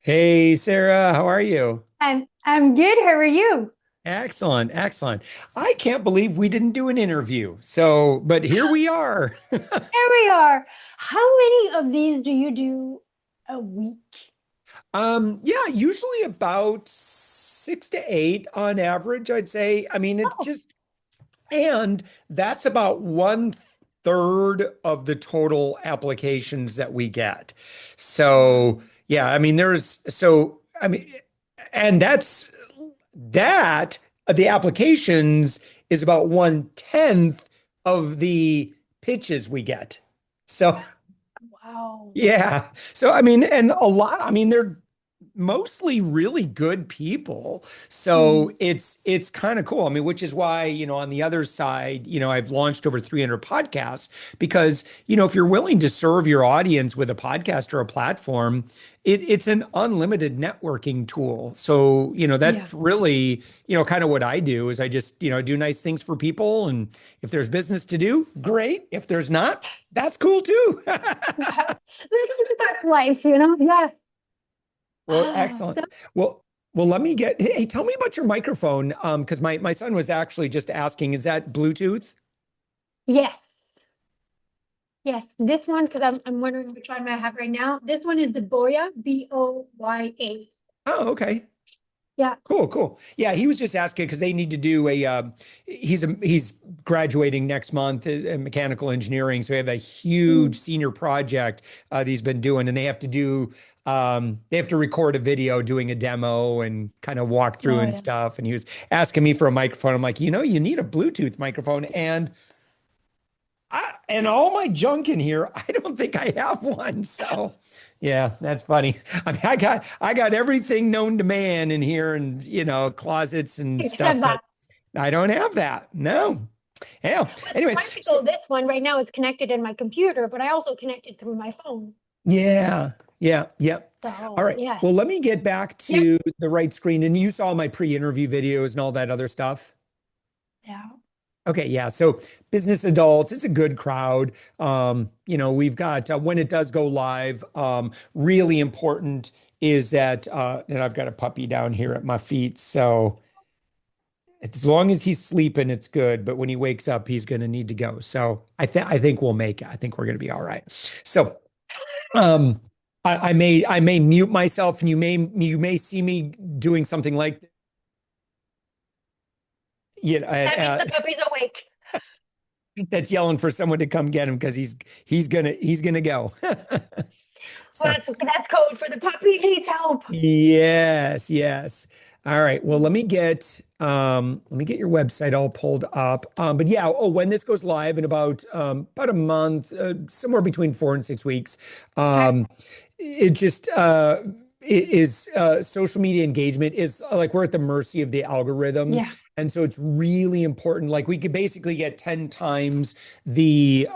Hey Sarah, how are you? I'm good. How are you? Excellent, excellent. I can't believe we didn't do an interview. But here we are. Here we are. How many of these do you do a week? Yeah, usually about 6 to 8 on average, I'd say. I mean, it's Oh, just, and that's about one third of the total applications that we get. So, wow. yeah, I mean, I mean, and that the applications is about 1/10 of the pitches we get. So Wow. yeah. So I mean, and a lot, I mean, they're mostly really good people. So Hmm. it's kind of cool. I mean, which is why, on the other side, I've launched over 300 podcasts because, if you're willing to serve your audience with a podcast or a platform, it's an unlimited networking tool. So, Yeah. that's really, kind of what I do is I just, do nice things for people. And if there's business to do, great. If there's not, that's cool too. That's life, you know? Yes. Well, So, excellent. Well, let me get, hey, tell me about your microphone. Because my son was actually just asking, is that Bluetooth? yes. Yes. This one, because I'm wondering which one I have right now. This one is the Boya, Boya. Oh, okay. Yeah. Cool, cool. Yeah, he was just asking because they need to do he's graduating next month in mechanical engineering. So we have a huge Mm. senior project that he's been doing, and they have to record a video doing a demo and kind of walk through Oh, and yeah. stuff. And he was asking me for a microphone. I'm like, you need a Bluetooth microphone, and all my junk in here, I don't think I have one. So, yeah, that's funny. I mean, I got everything known to man in here, and closets and Except stuff, but that. I don't have that. No. Yeah. What's Anyway, so practical, this one right now is connected in my computer, but I also connected through my phone. yeah, yeah, yeah. All So, right. yes. Well, let me get back Yep. to the right screen. And you saw my pre-interview videos and all that other stuff. Yeah. Okay, yeah. So business adults, it's a good crowd. We've got when it does go live, really important is that, and I've got a puppy down here at my feet. So as long as he's sleeping, it's good. But when he wakes up, he's going to need to go. So I think we'll make it. I think we're going to be all right. So um, I may mute myself, and you may see me doing something like, That means the puppy's awake. that's yelling for someone to come get him because he's gonna go. Well, So that's code for the puppy needs help. yes, yes. All right. Well, let me get your website all pulled up. But yeah, when this goes live in about a month, somewhere between 4 and 6 weeks, Okay. it just it is social media engagement is like we're at the mercy of the algorithms. Yeah. And so it's really important. Like we could basically get 10 times the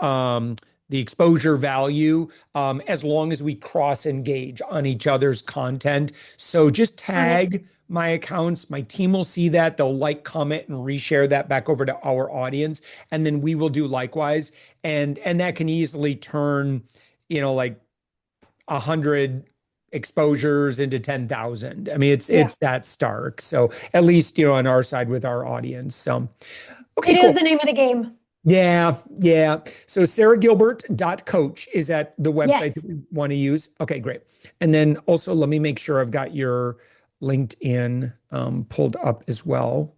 exposure value as long as we cross engage on each other's content. So just Okay. tag my accounts. My team will see that. They'll like, comment, and reshare that back over to our audience. And then we will do likewise. And that can easily turn, like 100 exposures into 10,000. I mean, it's Yeah. it's that stark. So at least, on our side with our audience. So okay, It is cool. the name of the game. Yeah, yeah. So sarahgilbert.coach is at the Yes. website that we want to use. Okay, great. And then also let me make sure I've got your LinkedIn pulled up as well.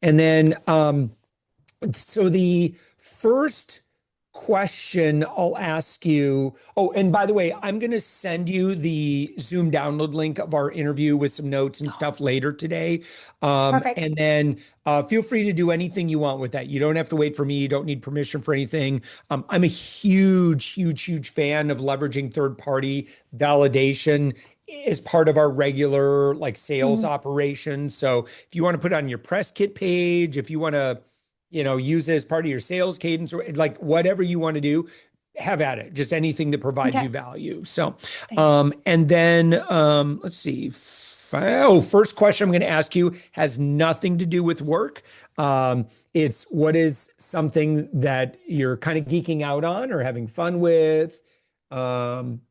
And then so the first question I'll ask you. Oh, and by the way, I'm going to send you the Zoom download link of our interview with some notes and stuff later today. Perfect. And then feel free to do anything you want with that. You don't have to wait for me. You don't need permission for anything. I'm a huge, huge, huge fan of leveraging third-party validation as part of our regular like sales Mhm. operations. So if you want to put it on your press kit page, if you want to use it as part of your sales cadence or like whatever you want to do, have at it. Just anything that provides Okay. you value. So, Thanks. and then let's see. First question I'm going to ask you has nothing to do with work. It's what is something that you're kind of geeking out on or having fun with? Um,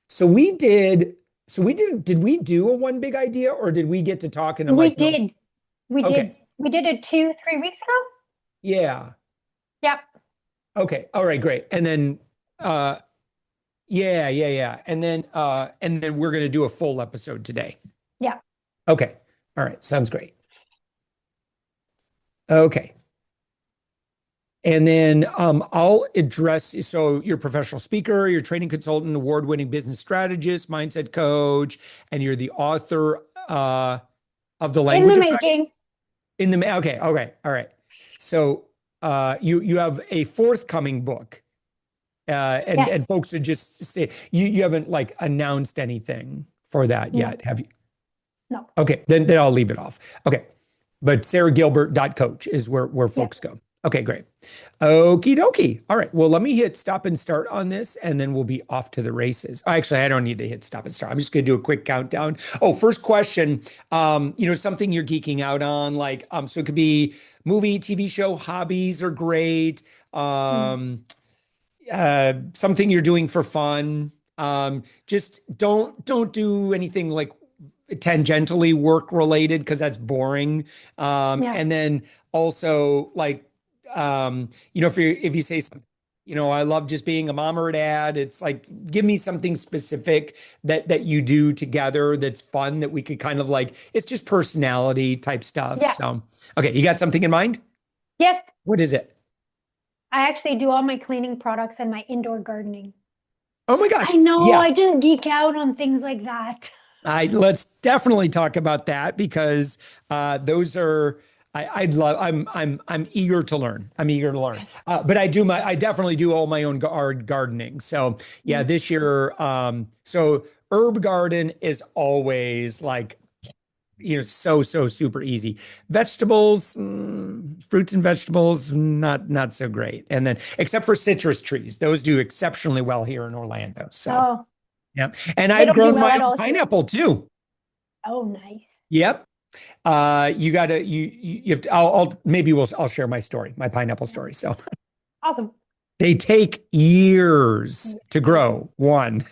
so we did. So did we do a one big idea or did we get to talk and I'm We like, no, did. We okay. did. We did it 2, 3 weeks ago. Yeah. Yep. Okay. All right, great. And then uh yeah, yeah, yeah. And then we're gonna do a full episode today. Yeah. Okay. All right. Sounds great. Okay. And then I'll address so you're a professional speaker, you're a training consultant, award-winning business strategist, mindset coach, and you're the author of The In the Language Effect. making. Okay, okay, all right. So you have a forthcoming book, Yes. and folks should just say you haven't like announced anything for that No. yet, have you? No. Okay, then I'll leave it off. Okay, but sarahgilbert.coach is where Yeah. folks go. Okay, great. Okie dokie. All right. Well, let me hit stop and start on this, and then we'll be off to the races. Actually, I don't need to hit stop and start. I'm just going to do a quick countdown. Oh, first question. Something you're geeking out on, like, so it could be movie, TV show, hobbies are great. Mm. Something you're doing for fun. Just don't do anything like tangentially work related because that's boring. Yeah. And then also like if you say something, I love just being a mom or a dad, it's like give me something specific that you do together that's fun that we could kind of like it's just personality type stuff. Yeah. So okay, you got something in mind? Yes. What is it? I actually do all my cleaning products and my indoor gardening. Oh my gosh. I know, Yeah. I just geek out on things like that. I let's definitely talk about that because those are I'd love I'm eager to learn. I'm eager to learn. Yes. But I definitely do all my own gardening. So yeah, Mm. this year so herb garden is always like so super easy. Vegetables, fruits and vegetables, not so great. And then except for citrus trees, those do exceptionally well here in Orlando. So Oh, yeah. And they I've don't do grown well my at own all here. pineapple too. Oh, nice. Yep. You gotta you have to, I'll share my story, my pineapple story. So Awesome. they take years Yeah, to they do. grow one.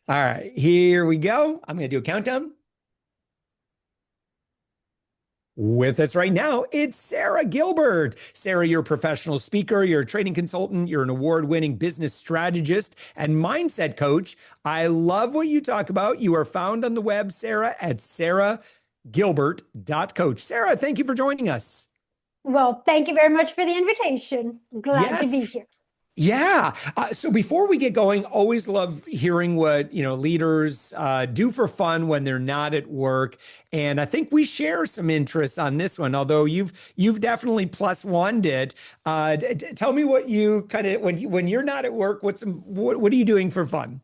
All right, here we go. I'm gonna do a countdown. With us right now, it's Sarah Gilbert. Sarah, you're a professional speaker, you're a training consultant, you're an award-winning business strategist and mindset coach. I love what you talk about. You are found on the web, Sarah, at sarahgilbert.coach. Sarah, thank you for joining us. Well, thank you very much for the invitation. Glad to Yes. be here. Yeah. So before we get going, always love hearing what, leaders do for fun when they're not at work. And I think we share some interests on this one, although you've definitely plus one it. Tell me what you kind of when you're not at work, what are you doing for fun?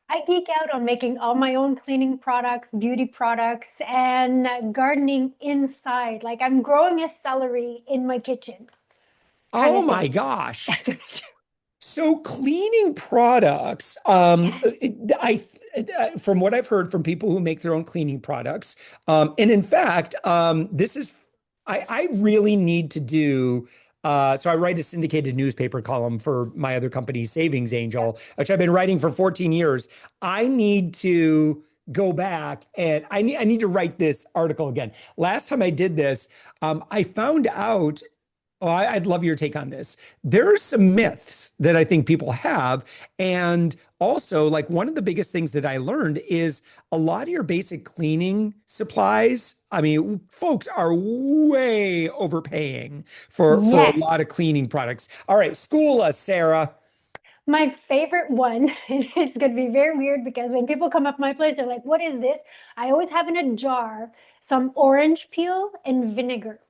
I geek out on making all my own cleaning products, beauty products, and gardening inside. Like I'm growing a celery in my kitchen, kind Oh of my thing. gosh. That's what I do. So cleaning products, Yes. from what I've heard from people who make their own cleaning products, and in fact, I really need to do. So I write a syndicated newspaper column for my other company, Savings Yeah. Angel, which I've been writing for 14 years. I need to go back and I need to write this article again. Last time I did this, I found out. Oh, I'd love your take on this. There are some myths that I think people have. And also, like one of the biggest things that I learned is a lot of your basic cleaning supplies. I mean, folks are way overpaying for a Yes. lot of cleaning products. All right, school us, Sarah. My favorite one, and it's going to be very weird because when people come up my place, they're like, what is this? I always have in a jar some orange peel and vinegar.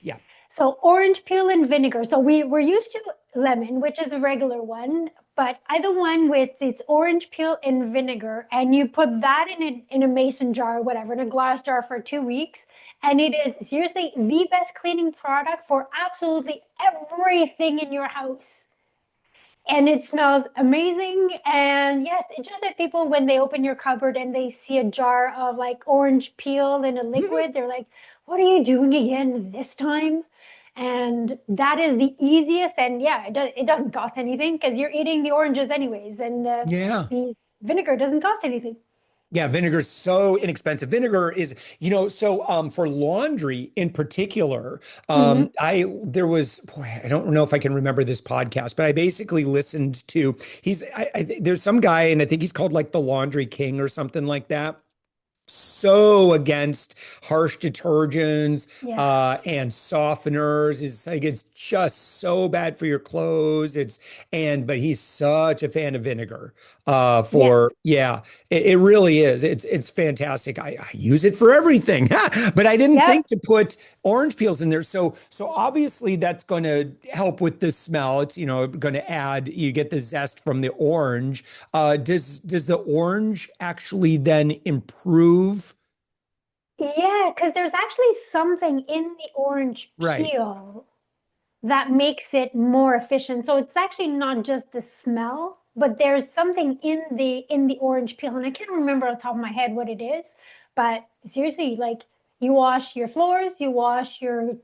Yeah. So orange peel and vinegar. So we're used to lemon, which is the regular one, but either one with its orange peel and vinegar, and you put that in a mason jar or whatever, in a glass jar for 2 weeks, and it is seriously the best cleaning product for absolutely everything in your house. And it smells amazing. And yes, it's just that people, when they open your cupboard and they see a jar of like orange peel in a liquid, they're like, what are you doing again this time? And that is the easiest. And yeah, it doesn't cost anything because you're eating the oranges anyways. And Yeah. the vinegar doesn't cost anything. Yeah, vinegar is so inexpensive. Vinegar is, so for laundry in particular, Hmm. there was, boy, I don't know if I can remember this podcast, but I basically listened to there's some guy, and I think he's called like the Laundry King or something like that, so against harsh detergents Yeah. and softeners. It's like it's just so bad for your clothes. But he's such a fan of vinegar. Yeah. For yeah, it really is. It's fantastic. I use it for everything, but I didn't Yep. think to put orange peels in there. So obviously that's going to help with the smell. It's going to add. You get the zest from the orange. Does the orange actually then improve? Yeah, because there's actually something in the orange Right. peel that makes it more efficient. So it's actually not just the smell, but there's something in the orange peel, and I can't remember off the top of my head what it is. But seriously, like you wash your floors, you wash your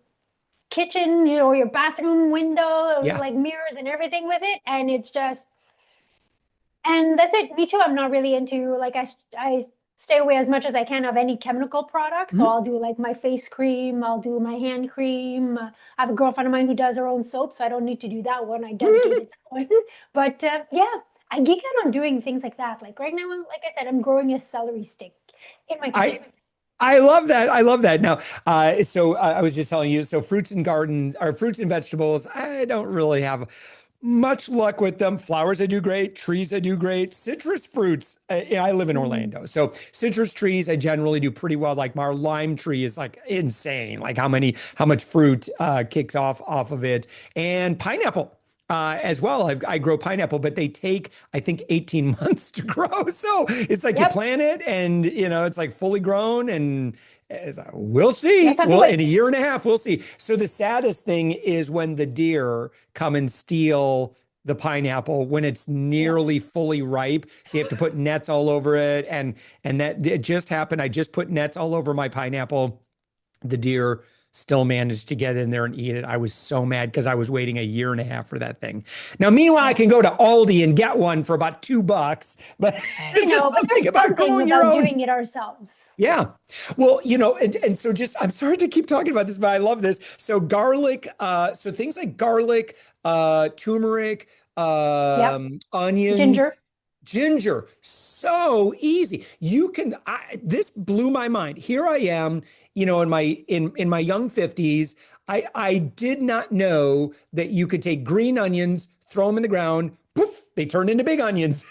kitchen, your bathroom window, Yeah. like mirrors and everything with it, and it's just and that's it. Me too. I'm not really into like I stay away as much as I can of any chemical products. So Mhm. I'll do like my face cream, I'll do my hand cream. I have a girlfriend of mine who does her own soap, so I don't need to do that one. I dedicated that one. But yeah, I geek out on doing things like that. Like right now, like I said, I'm growing a celery stick in my kitchen. I I love that. I love that. Now, I was just telling you, so fruits and vegetables, I don't really have much luck with them. Flowers, I do great. Trees, I do great. Citrus fruits, I live in Mm. Orlando. So citrus trees, I generally do pretty well. Like our lime tree is like insane, like how much fruit kicks off of it. And pineapple. As well, I grow pineapple, but they take, I think, 18 months to grow. So it's like you Yep. plant it and, it's like fully grown and we'll You see. just have to Well, wait. in a year and a half, we'll see. So the saddest thing is when the deer come and steal the pineapple when it's Yeah. nearly fully ripe. So you have to put nets all over it. And that it just happened. I just put nets all over my pineapple. The deer still managed to get in there and eat it. I was so mad because I was waiting a year and a half for that thing. Now, meanwhile, I Yeah. can go to Aldi and get one for about $2, but I there's know, just but something there's about something growing your about own. doing it ourselves. Yeah. Well, and so just I'm sorry to keep talking about this, but I love this. So garlic, so things like garlic, turmeric, Yep. onions, Ginger. ginger, so easy. This blew my mind. Here I am, in my young 50s. I did not know that you could take green onions, throw them in the ground, poof, they turn into big onions.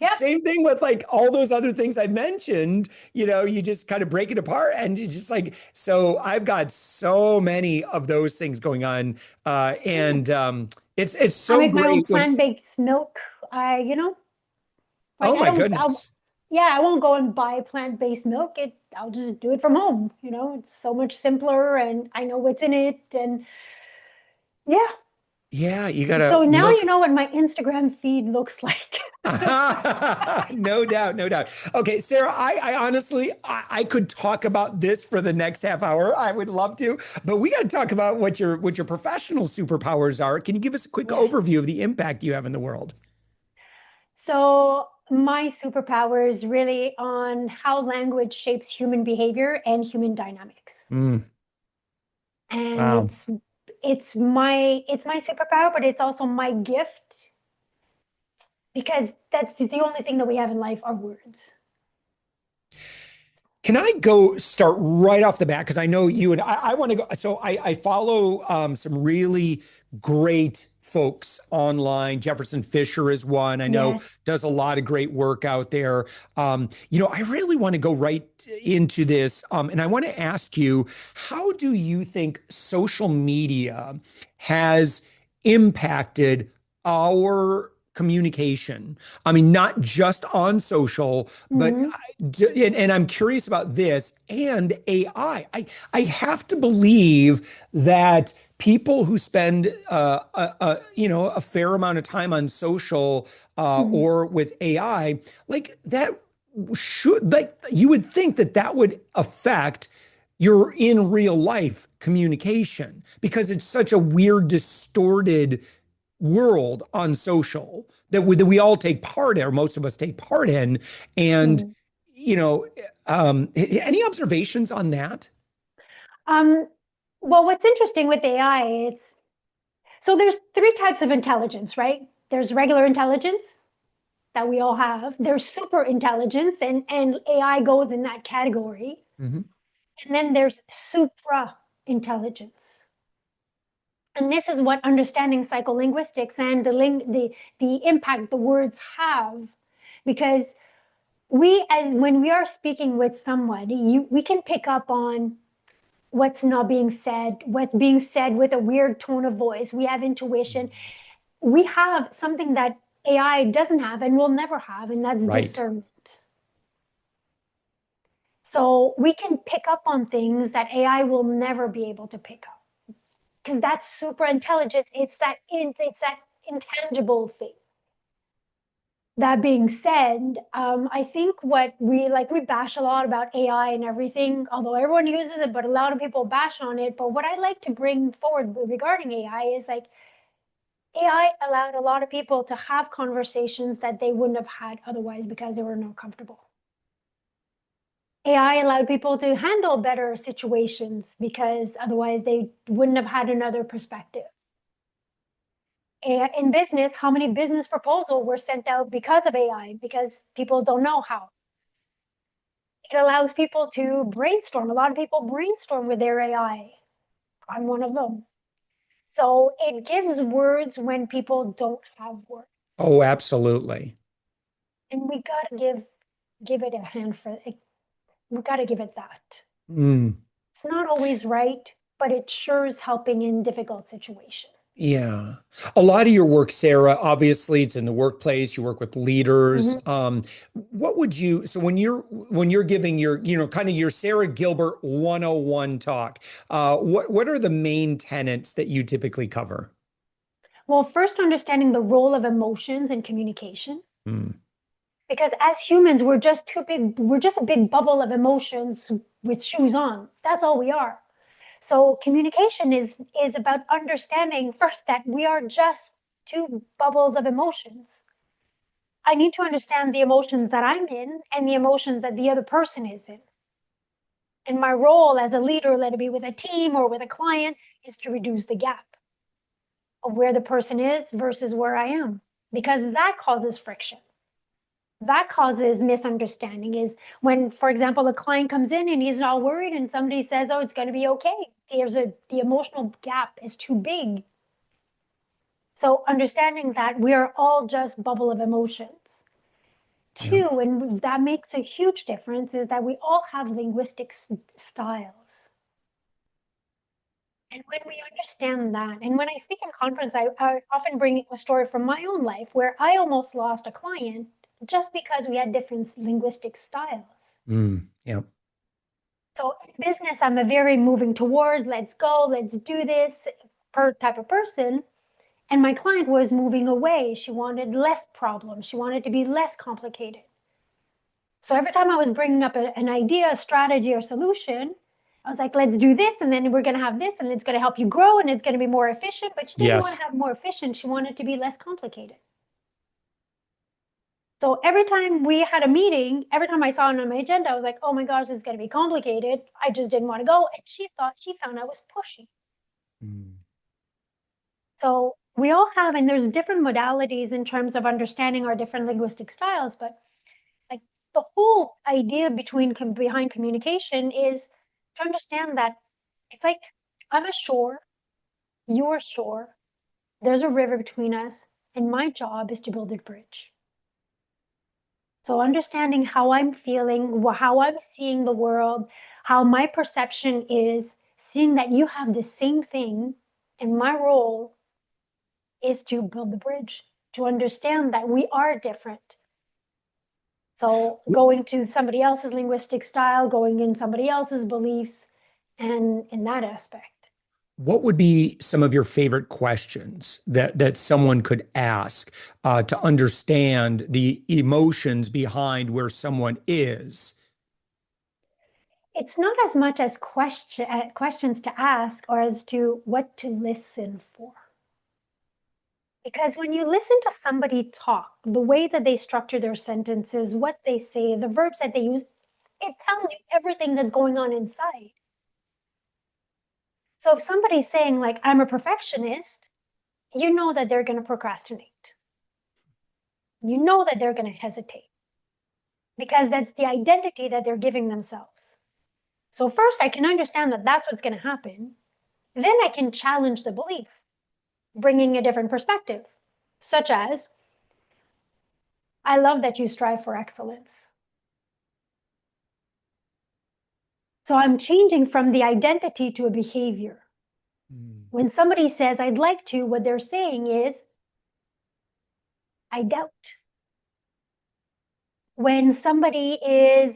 Yep. Same thing with like all those other things I mentioned, you just kind of break it apart and it's just like, so I've got so many of those things going on. And it's I so make my own great when, plant-based milk. Like oh I my don't, goodness. yeah, I won't go and buy plant-based milk. I'll just do it from home. It's so much simpler and I know what's in it. And yeah, Yeah, you gotta so now you look. know what my Instagram feed looks like. No doubt, no doubt. Okay, Sarah, I honestly, I could talk about this for the next half hour. I would love to, but we got to talk about what your professional superpowers are. Can you give us a quick Yes. overview of the impact you have in the world? So my superpower is really on how language shapes human behavior and human dynamics. Mm, And wow. it's my superpower, but it's also my gift because that's the only thing that we have in life are words. Can I go start right off the bat? Because I know you and I want to go. So I follow some really great folks online. Jefferson Fisher is one I know Yes. does a lot of great work out there. I really want to go right into this. And I want to ask you, how do you think social media has impacted our communication? I mean, not just on social, but Hmm. and I'm curious about this and AI. I have to believe that people who spend a fair amount of time on social Hmm. or with AI like that should like you would think that that would affect your in real life communication because it's such a weird distorted world on social that we all take part in, or most of us take part in. And Hmm. you know, any observations on that? Um, well, what's interesting with AI, it's so there's three types of intelligence, right? There's regular intelligence that we all have. There's super intelligence, and AI goes in that category. Hmm. And then there's supra intelligence. And this is what understanding psycholinguistics and the impact the words have, because we as when we are speaking with somebody, we can pick up on what's not being said, what's being said with a weird tone of voice. We have intuition. We have something that AI doesn't have and will never have, and that's Right. discernment. So we can pick up on things that AI will never be able to pick up, because that's super intelligence. It's that intangible thing. That being said, I think what we bash a lot about AI and everything, although everyone uses it, but a lot of people bash on it. But what I like to bring forward regarding AI is like AI allowed a lot of people to have conversations that they wouldn't have had otherwise because they were not comfortable. AI allowed people to handle better situations because otherwise they wouldn't have had another perspective. In business, how many business proposals were sent out because of AI, because people don't know how? It allows people to brainstorm. A lot of people brainstorm with their AI. I'm one of them. So it gives words when people don't have words. Oh, absolutely. And we gotta give it a hand for it. We gotta give it that. Mm. It's not always right, but it sure is helping in difficult situations. Yeah. A lot of your work, Sarah, obviously it's in the workplace, you work with leaders. Mhm. What would you, so when you're giving your, kind of your Sarah Gilbert 101 talk, what are the main tenets that you typically cover? Well, first understanding the role of emotions in communication. Mm. Because as humans, we're just too big, we're just a big bubble of emotions with shoes on. That's all we are. So communication is about understanding first that we are just two bubbles of emotions. I need to understand the emotions that I'm in and the emotions that the other person is in. And my role as a leader, let it be with a team or with a client, is to reduce the gap of where the person is versus where I am, because that causes friction. That causes misunderstanding is when, for example, a client comes in and he's not worried and somebody says, oh, it's going to be okay. The emotional gap is too big. So understanding that we are all just bubble of emotions. Yeah. Two, and that makes a huge difference, is that we all have linguistic styles. And when we understand that, and when I speak in conference, I often bring a story from my own life where I almost lost a client just because we had different linguistic styles. Mm. Yeah. So in business, I'm a very moving toward, let's go, let's do this per type of person. And my client was moving away. She wanted less problems. She wanted to be less complicated. So every time I was bringing up an idea, a strategy, or solution, I was like, let's do this. And then we're going to have this, and it's going to help you grow, and it's going to be more efficient. But she didn't want Yes. to have more efficient. She wanted to be less complicated. So every time we had a meeting, every time I saw it on my agenda, I was like, oh my gosh, this is going to be complicated. I just didn't want to go. And she found I was pushy. Mm. So we all have, and there's different modalities in terms of understanding our different linguistic styles, but like the whole idea behind communication is to understand that it's like I'm a shore, you're a shore, there's a river between us, and my job is to build a bridge. So understanding how I'm feeling, how I'm seeing the world, how my perception is, seeing that you have the same thing, and my role is to build the bridge, to understand that we are different. So going to somebody else's linguistic style, going in somebody else's beliefs, and in that aspect. What would be some of your favorite questions that someone could ask to understand the emotions behind where someone is? It's not as much as questions to ask or as to what to listen for. Because when you listen to somebody talk, the way that they structure their sentences, what they say, the verbs that they use, It tells you everything that's going on inside. So if somebody's saying like, I'm a perfectionist, you know that they're going to procrastinate. You know that they're going to hesitate because that's the identity that they're giving themselves. So first I can understand that that's what's going to happen. Then I can challenge the belief, bringing a different perspective, such as, I love that you strive for excellence. So I'm changing from the identity to a behavior. When somebody says, I'd like to, what they're saying is, I doubt. When somebody is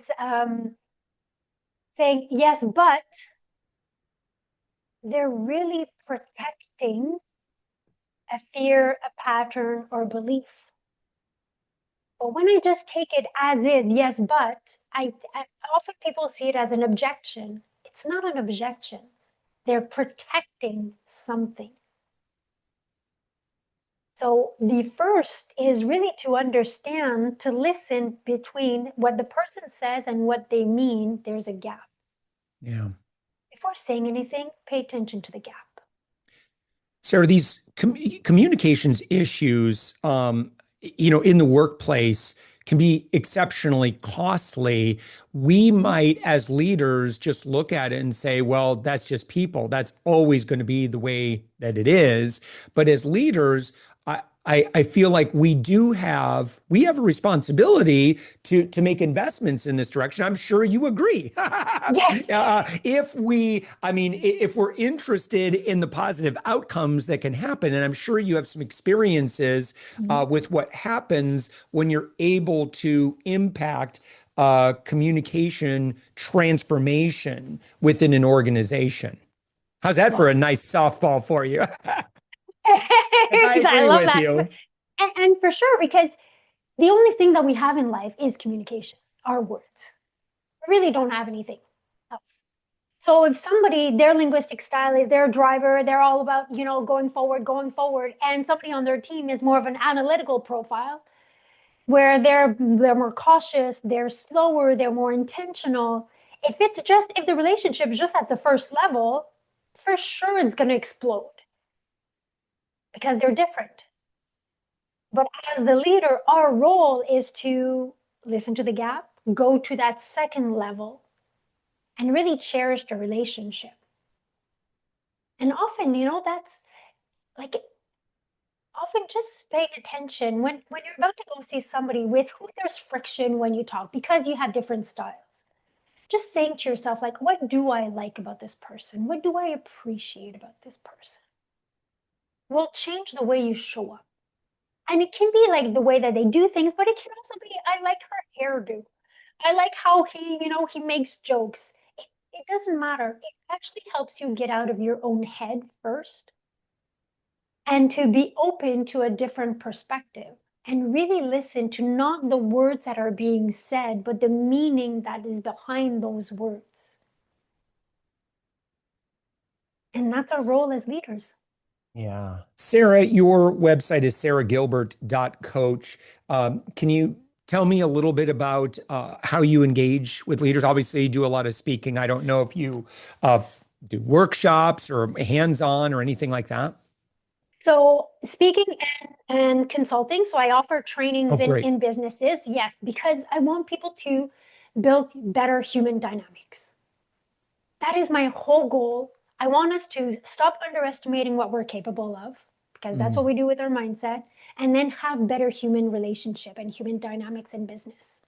saying, yes, but, they're really protecting a fear, a pattern, or belief. But when I just take it as is, yes, but, I often people see it as an objection. It's not an objection. They're protecting something. So the first is really to understand, to listen between what the person says and what they mean. There's a gap. Yeah. Before saying anything, pay attention to the gap. Sarah, these communications issues, in the workplace can be exceptionally costly. We might, as leaders, just look at it and say, well, that's just people. That's always going to be the way that it is. But as leaders, I feel like we have a responsibility to make investments in this direction. I'm sure you agree. Yes. If we're interested in the positive outcomes that can happen, and I'm sure you have some experiences with what happens when you're able to impact communication transformation within an organization. How's that for a nice softball for you? Because I I agree love with that. you. And for sure, because the only thing that we have in life is communication, our words. We really don't have anything else. So if somebody, their linguistic style is their driver, they're all about, going forward, and somebody on their team is more of an analytical profile, where they're more cautious, they're slower, they're more intentional. If the relationship is just at the first level, for sure it's going to explode because they're different. But as the leader, our role is to listen to the gap, go to that second level, and really cherish the relationship. And often, that's like, often just paying attention when you're about to go see somebody with who there's friction when you talk because you have different styles. Just saying to yourself, like, what do I like about this person? What do I appreciate about this person? Will change the way you show up. And it can be like the way that they do things, but it can also be, I like her hairdo. I like how he makes jokes. It doesn't matter. It actually helps you get out of your own head first and to be open to a different perspective and really listen to not the words that are being said, but the meaning that is behind those words. And that's our role as leaders. Yeah. Sarah, your website is sarahgilbert.coach. Can you tell me a little bit about how you engage with leaders? Obviously, you do a lot of speaking. I don't know if you do workshops or hands-on or anything like that. So speaking and consulting, so I offer Oh, trainings great. in businesses, yes, because I want people to build better human dynamics. That is my whole goal. I want us to stop underestimating what we're capable of, because that's what Mm. we do with our mindset, and then have better human relationship and human dynamics in business.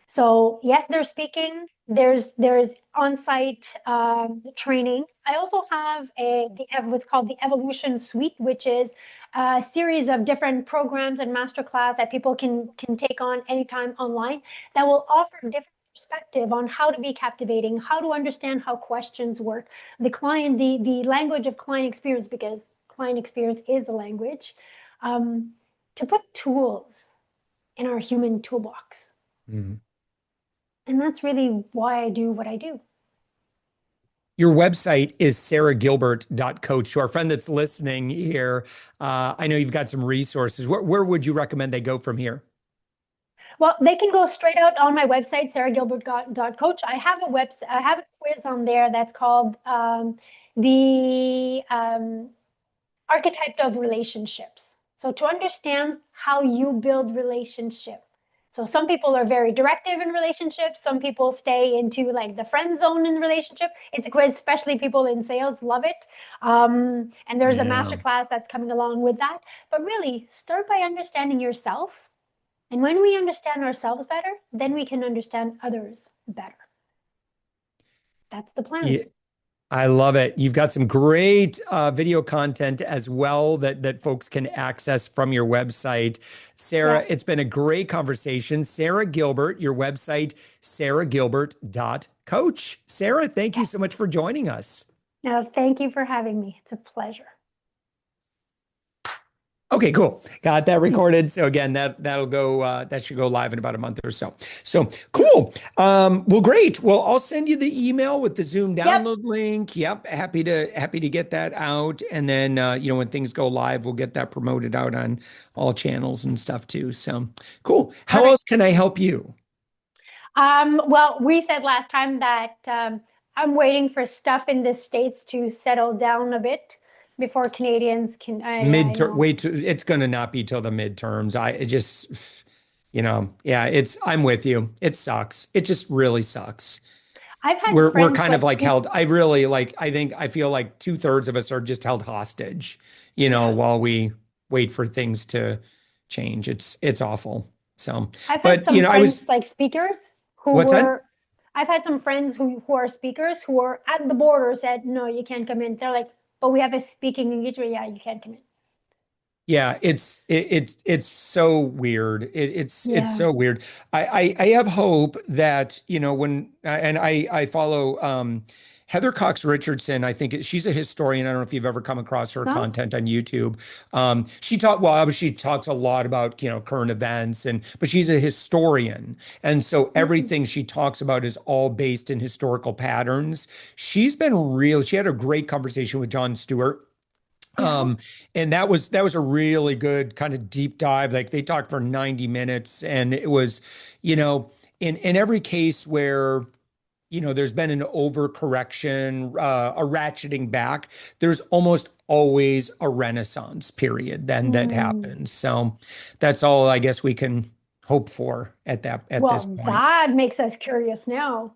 So yes, there's speaking. There's on-site training. I also have what's called the Evolution Suite, which is a series of different programs and masterclass that people can take on anytime online that will offer different perspective on how to be captivating, how to understand how questions work, the language of client experience, because client experience is the language, to put tools in our human toolbox. Mm. And that's really why I do what I do. Your website is sarahgilbert.coach. To our friend that's listening here, I know you've got some resources. Where would you recommend they go from here? Well, they can go straight out on my website, sarahgilbert.coach. I have a quiz on there that's called the archetype of relationships. So to understand how you build relationship. So some people are very directive in relationships. Some people stay into like the friend zone in relationship. It's a quiz, especially people in sales love it. And there's a Yeah. master class that's coming along with that. But really, start by understanding yourself. And when we understand ourselves better, then we can understand others better. That's the plan. Yeah. I love it. You've got some great video content as well that folks can access from your website. Yeah. Sarah, it's been a great conversation. Sarah Gilbert, your website, sarahgilbert.coach. Sarah, thank you Yeah. so much for joining us. No, thank you for having me. It's a pleasure. Okay, cool. Got that recorded. So again, that'll go that should go live in about a month or so. So cool. Well, great. Well, I'll send you the email with the Zoom Yep. download link. Yep, happy to get that out. And then when things go live, we'll get that promoted out on all channels and stuff too. So cool. How Perfect. else can I help you? Well, we said last time that I'm waiting for stuff in the States to settle down a bit before Canadians can, I Midterm, know. wait, it's going to not be till the midterms. It just, yeah, I'm with you. It sucks. It just really sucks. I've had We're friends kind of like like speak. held. I really like. I feel like two-thirds of us are just held hostage, Yeah. while we wait for things to change. It's awful. So, I've had but some I friends was. like speakers who What's that? were, I've had some friends who are speakers who are at the border said, no, you can't come in. They're like, but we have a speaking engagement. Yeah, you can't come in. Yeah, it's so weird. It's Yeah. so weird. I have hope that when and I follow Heather Cox Richardson. I think she's a historian. I don't know if you've ever come across her No? content on YouTube. She talks a lot about current events, but she's a historian, and so Mm. everything she talks about is all based in historical patterns. She had a great conversation with Jon Stewart. Yeah. Um, and that was a really good kind of deep dive. Like they talked for 90 minutes, and it was, in every case where there's been an overcorrection, a ratcheting back, there's almost always a renaissance period then that Mm. happens. So that's all I guess we can hope for at this Well, point. that makes us curious now.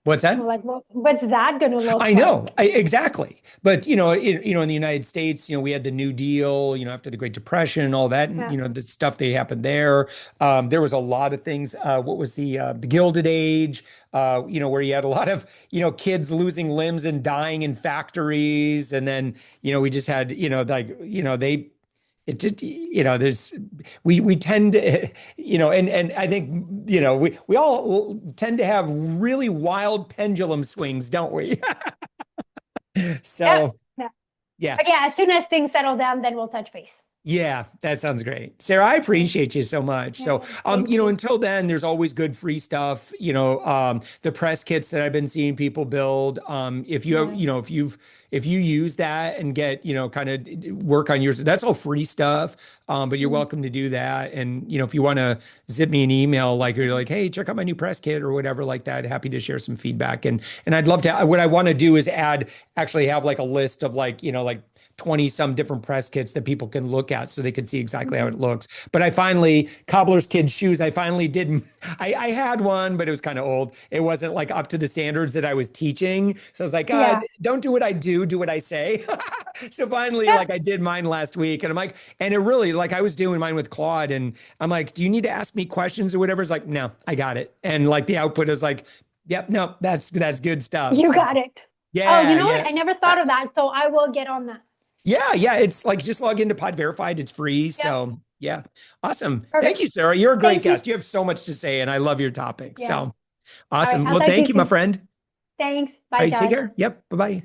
What's We're that? like, well, what's that going to look I know, like? exactly. But in the United States, we had the New Deal, after the Great Depression, and all that, and Yeah. the stuff that happened there. There was a lot of things. What was the Gilded Age? Where you had a lot of kids losing limbs and dying in factories, and then we just had like they. It just, there's we tend to, and I think, we all tend to have really wild pendulum swings, don't we? Yeah. So, Yeah. yeah. But yeah, as soon as things settle down, then we'll touch base. Yeah, that sounds great. Sarah, I Yeah. appreciate you so much. Yeah. So, Thank you. until then, there's always good free stuff, the press kits that I've been seeing people build. If you have, Yeah. if you use that and get, kind of work on yours, that's all free stuff. But you're Mm. welcome to do that. And, if you want to zip me an email, like you're like, hey, check out my new press kit or whatever like that, happy to share some feedback. And I'd love to, what I want to do is actually have like a list of like 20 some different press kits that people can look at so they can see exactly how it Mhm. looks. But I finally, Cobbler's Kids shoes, I finally did. I had one, but it was kind of old. It wasn't like up to the standards that I was teaching. So I was like, God, Yeah. don't do what I do what I say. So finally, Yeah. like I did mine last week and I'm like, and it really, like I was doing mine with Claude and I'm like, do you need to ask me questions or whatever? It's like, no, I got it. And like the output is like, yep, no, that's good stuff. You So got it. Oh, you yeah, know what? yeah. I never thought of that. So I will get on that. Yeah, yeah. It's like just log into Pod Verified. It's free. Yep. So yeah. Awesome. Thank Perfect. you, Sarah. You're a great Thank you. guest. You have so much to say, and I love your topic. Yeah. So All right. awesome. I'll Well, talk to thank you you, my soon. friend. Thanks. All Bye, right, take Todd. care. Yep. Bye-bye.